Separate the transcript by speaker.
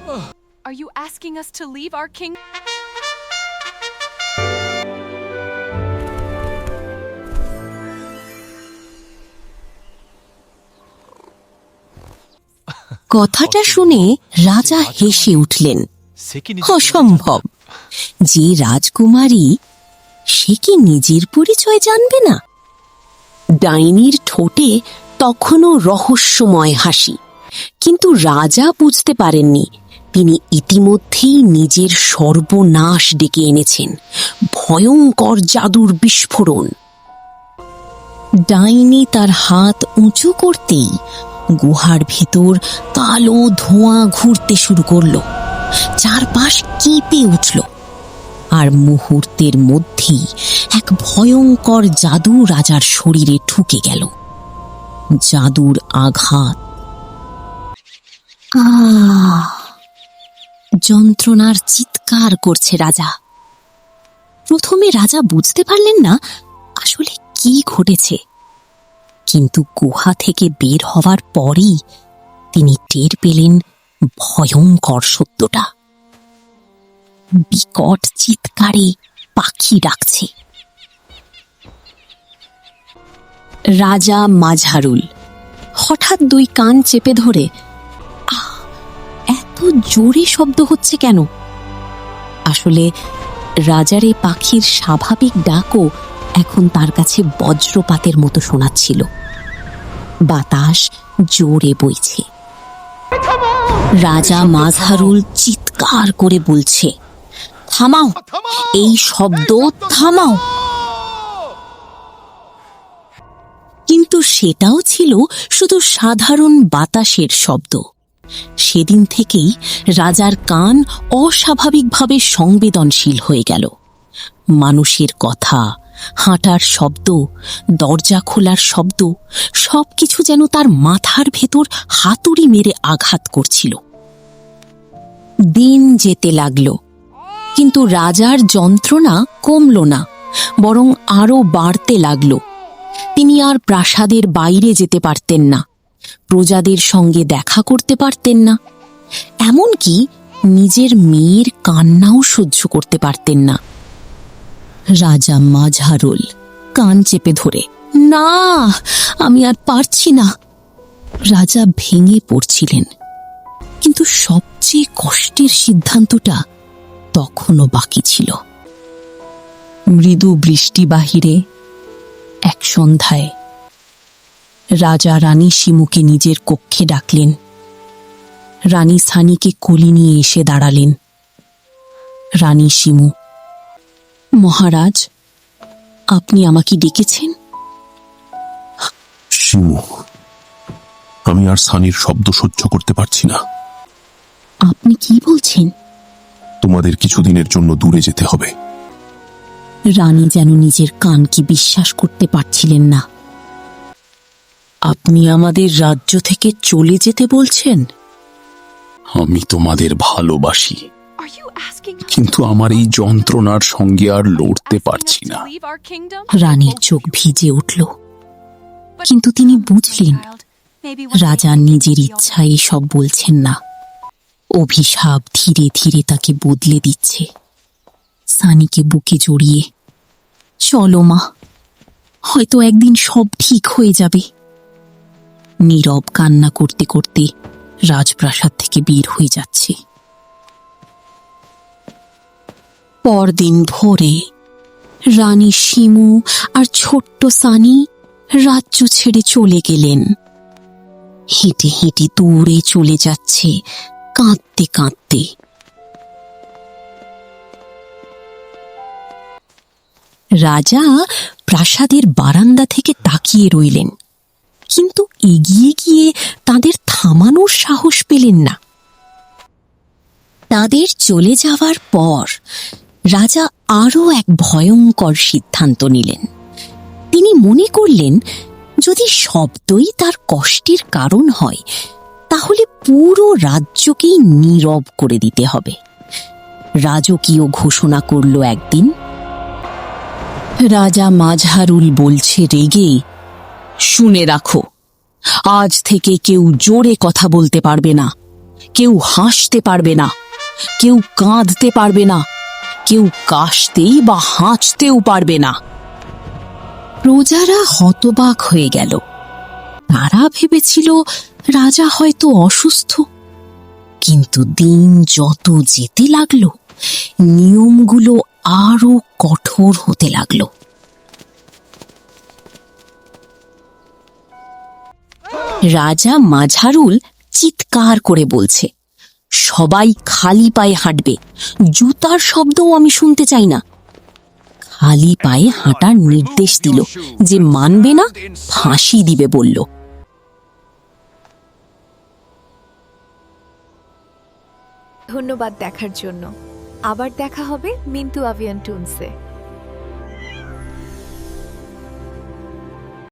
Speaker 1: Are you asking us to leave our king?
Speaker 2: কথাটা শুনে রাজা হেসে উঠলেন। অসম্ভব, যে রাজকুমারী সে কি নিজের পরিচয় জানবে না? ডাইনির ঠোঁটে তখনও রহস্যময় হাসি, কিন্তু রাজা বুঝতে পারেননি তিনি ইতিমধ্যেই নিজের সর্বনাশ ডেকে এনেছেন। ভয়ঙ্কর জাদুর বিস্ফোরণ। ডাইনি তার হাত উঁচু করতেই গুহার ভেতর কালো ধোঁয়া ঘুরতে শুরু করল। চারপাশ কেঁপে উঠল, আর মুহূর্তের মধ্যেই এক ভয়ঙ্কর জাদু রাজার শরীরে ঢুকে গেল। জাদুর আঘাত, যন্ত্রণার চিৎকার করছে রাজা। প্রথমে রাজা বুঝতে পারলেন না আসলে কি ঘটেছে, কিন্তু গুহা থেকে বের হওয়ার পরই তিনি টের পেলেন ভয়ঙ্কর সত্যটা। বিকট চিৎকারে পাখি ডাকছে। রাজা মাঝারুল হঠাৎ দুই কান চেপে ধরে, এত জোরে শব্দ হচ্ছে কেন? আসলে রাজার এই পাখির স্বাভাবিক ডাকও এখন তার কাছে বজ্রপাতের মতো শোনাচ্ছিল। বাতাস জোরে বইছে। রাজা মাঝারুল চিৎকার করে বলছে, থামাও, এই শব্দ থামাও। কিন্তু সেটাও ছিল শুধু সাধারণ বাতাসের শব্দ। সেদিন থেকেই রাজার কান অস্বাভাবিকভাবে সংবেদনশীল হয়ে গেল। মানুষের কথা, হাঁটার শব্দ, দরজা খোলার শব্দ, সবকিছু যেন তার মাথার ভেতর হাতুড়ি মেরে আঘাত করছিল। দিন যেতে লাগল, কিন্তু রাজার যন্ত্রণা কমল না, বরং আরো বাড়তে লাগল। তিনি আর প্রাসাদের বাইরে যেতে পারতেন না, প্রজাদের সঙ্গে দেখা করতে পারতেন না, এমনকি নিজের মেয়ের কান্নাও সহ্য করতে পারতেন না। রাজা মাঝারুল কান চেপে ধরে, না, আমি আর পারছি না। রাজা ভেঙে পড়ছিলেন, কিন্তু সবচেয়ে কষ্টের সিদ্ধান্তটা তখনও বাকি ছিল। মৃদু বৃষ্টি বাহিরে এক সন্ধ্যায় রাজা রানী শিমুকে নিজের কক্ষে ডাকলেন। রানী সানিকে কোলে নিয়ে এসে দাঁড়ালেন। রানী শিমু, মহারাজ, আপনি আমাকে ডেকেছেন?
Speaker 3: শিমু, আমি আর সানির শব্দ সহ্য করতে পারছি না।
Speaker 2: আপনি কি বলছেন?
Speaker 3: তোমাদের কিছুদিনের জন্য দূরে যেতে হবে।
Speaker 2: রানী যেন নিজের কানকে বিশ্বাস করতে পারছিলেন না। আপনি আমাদের রাজ্য থেকে চলে যেতে বলছেন?
Speaker 3: আমি তোমাদের ভালোবাসি, কিন্তু আমার এই যন্ত্রণার সঙ্গে আর লড়তে পারছি না।
Speaker 2: রানীর চোখ ভিজে উঠল, কিন্তু তিনি বুঝলেন রাজা নিজের ইচ্ছায় সব বলছেন না। অভিশাপ ধীরে ধীরে তাকে বদলে দিচ্ছে। সানিকে বুকে জড়িয়ে, চলো মা, হয়তো একদিন সব ঠিক হয়ে যাবে। নীরব কান্না করতে করতে রাজপ্রাসাদ থেকে বের হয়ে যাচ্ছে। পরদিন ভোরে রানী শিমু আর ছোট্ট সানি রাজ্য ছেড়ে চলে গেলেন। হেঁটে হেঁটে দূরে চলে যাচ্ছে, কাঁদতে কাঁদতে। রাজা প্রাসাদের বারান্দা থেকে তাকিয়ে রইলেন, কিন্তু এগিয়ে গিয়ে তাদের থামানোর সাহস পেলেন না। তাদের চলে যাওয়ার পর রাজা আরও এক ভয়ঙ্কর সিদ্ধান্ত নিলেন। তিনি মনে করলেন যদি শব্দই তার কষ্টের কারণ হয়, তাহলে পুরো রাজ্যকেই নীরব করে দিতে হবে। রাজকীয় ঘোষণা করল একদিন, রাজা মাঝারুল বলছে রেগে, শুনে রাখো, আজ থেকে কেউ জোরে কথা বলতে পারবে না, কেউ হাসতে পারবে না, কেউ কাঁদতে পারবে না, কেউ কাশতেই বা হাঁচতেও পারবে না। প্রজারা হতবাক হয়ে গেল। তারা ভেবেছিল রাজা হয়তো অসুস্থ। কিন্তু দিন যত যেতে লাগলো, নিয়মগুলো আরো কঠোর হতে লাগলো। রাজা মাঝারুল চিৎকার করে বলছে, সবাই খালি পায়ে হাঁটবে, জুতার শব্দও আমি শুনতে চাই না। খালি পায়ে হাঁটার নির্দেশ দিল, যে মানবে না ফাঁসি দিবে বলল।
Speaker 4: ধন্যবাদ দেখার জন্য। আবার দেখা হবে মিন্টু আভিয়ান টুনসে।